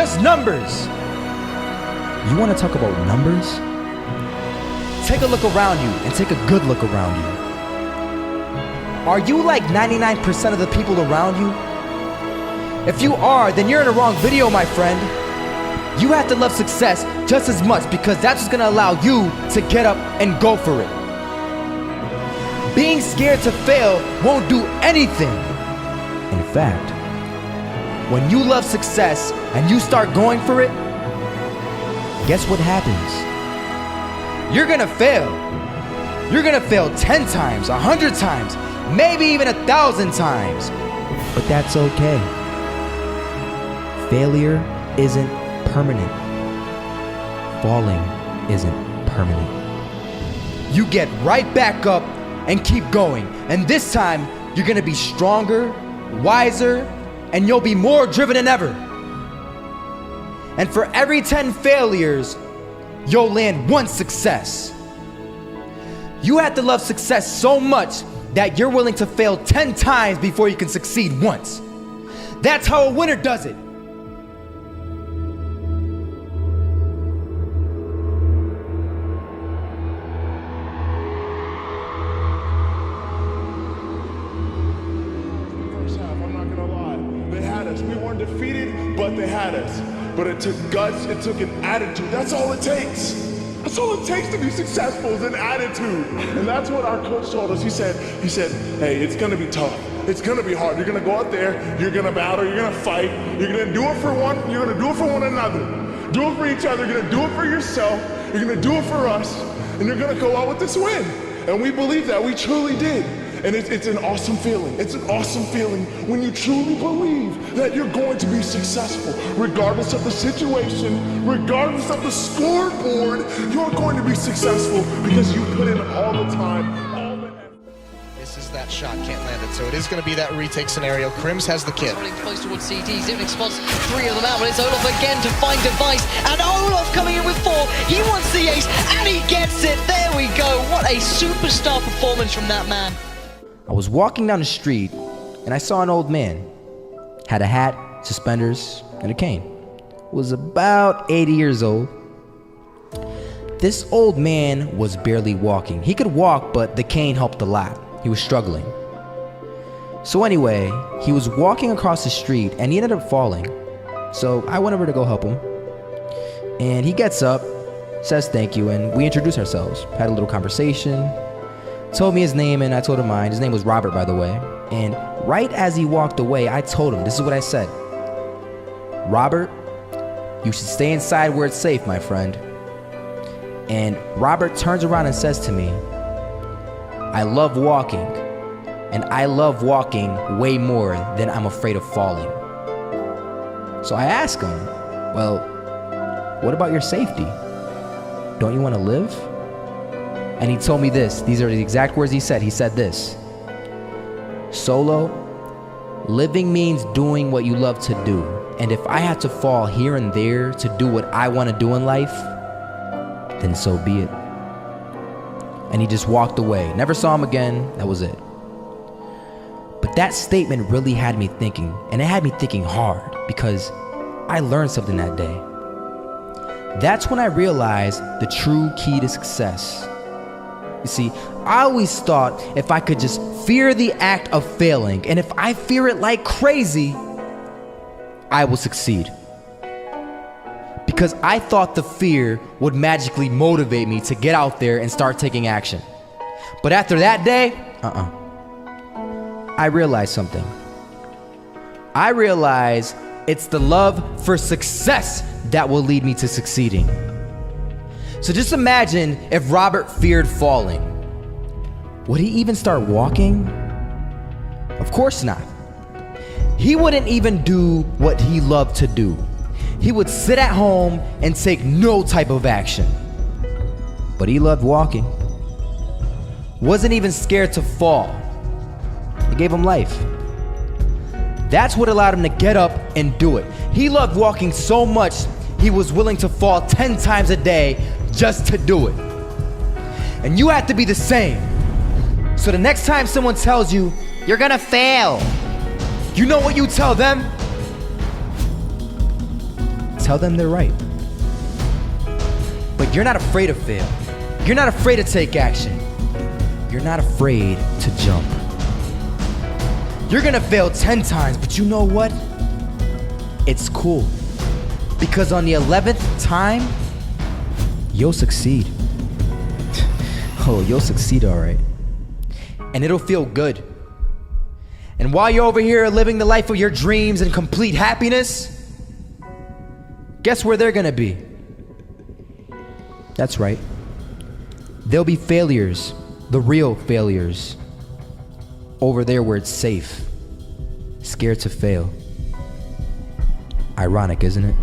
just numbers. You want to talk about numbers? Take a look around you and take a good look around you. Are you like 99% of the people around you? If you are, then you're in the wrong video, my friend. You have to love success just as much because that's what's gonna allow you to get up and go for it. Being scared to fail won't do anything. In fact, when you love success and you start going for it, guess what happens? You're gonna fail. You're gonna fail 10 times, 100 times, maybe even 1,000 times. But that's okay. Failure isn't permanent. Falling isn't permanent. You get right back up and keep going. And this time, you're gonna be stronger, wiser, and you'll be more driven than ever. And for every 10 failures, you'll land one success. You have to love success so much that you're willing to fail 10 times before you can succeed once. That's how a winner does it. We weren't defeated, but they had us. But it took guts, it took an attitude. That's all it takes. That's all it takes to be successful is an attitude. And that's what our coach told us. He said, hey, it's gonna be tough. It's gonna be hard. You're gonna go out there, you're gonna battle, you're gonna fight, you're gonna do it for one, you're gonna do it for one another. Do it for each other, you're gonna do it for yourself, you're gonna do it for us, and you're gonna go out with this win. And we believe that, we truly did. And it's an awesome feeling. It's an awesome feeling when you truly believe that you're going to be successful. Regardless of the situation, regardless of the scoreboard, you're going to be successful because you put in all the time, all the effort. This is that shot, can't land it. So it is going to be that retake scenario. Krims has the kid. Running close towards CT, Zivnik spots 3 of them out, but it's Olaf again to find device. And Olaf coming in with 4. He wants the ace, and he gets it. There we go. What a superstar performance from that man. I was walking down the street and I saw an old man. Had a hat, suspenders, and a cane. Was about 80 years old. This old man was barely walking. He could walk, but the cane helped a lot. He was struggling. So anyway, he was walking across the street and he ended up falling. So I went over to go help him. And he gets up, says thank you, and we introduced ourselves. Had a little conversation. Told me his name and I told him mine. His name was Robert, by the way. And right as he walked away, I told him, this is what I said. Robert, you should stay inside where it's safe, my friend. And Robert turns around and says to me, I love walking, and I love walking way more than I'm afraid of falling. So I asked him, well, what about your safety? Don't you want to live? And he told me this. These are the exact words he said. He said this. Solo, living means doing what you love to do. And if I have to fall here and there to do what I want to do in life, then so be it. And he just walked away. Never saw him again. That was it. But that statement really had me thinking. And it had me thinking hard because I learned something that day. That's when I realized the true key to success. You see, I always thought if I could just fear the act of failing, and if I fear it like crazy, I will succeed. Because I thought the fear would magically motivate me to get out there and start taking action. But after that day, I realized something. I realized it's the love for success that will lead me to succeeding. So just imagine if Robert feared falling. Would he even start walking? Of course not. He wouldn't even do what he loved to do. He would sit at home and take no type of action. But he loved walking. Wasn't even scared to fall. It gave him life. That's what allowed him to get up and do it. He loved walking so much, he was willing to fall 10 times a day just to do it. And you have to be the same. So the next time someone tells you, you're gonna fail, you know what you tell them? tell them they're right. But you're not afraid to fail. You're not afraid to take action. You're not afraid to jump. You're gonna fail 10 times, but you know what? It's cool. Because on the 11th time, you'll succeed. Oh, you'll succeed all right. And it'll feel good. And while you're over here living the life of your dreams and complete happiness, guess where they're gonna be? That's right. They'll be failures, the real failures, over there where it's safe, scared to fail. Ironic, isn't it?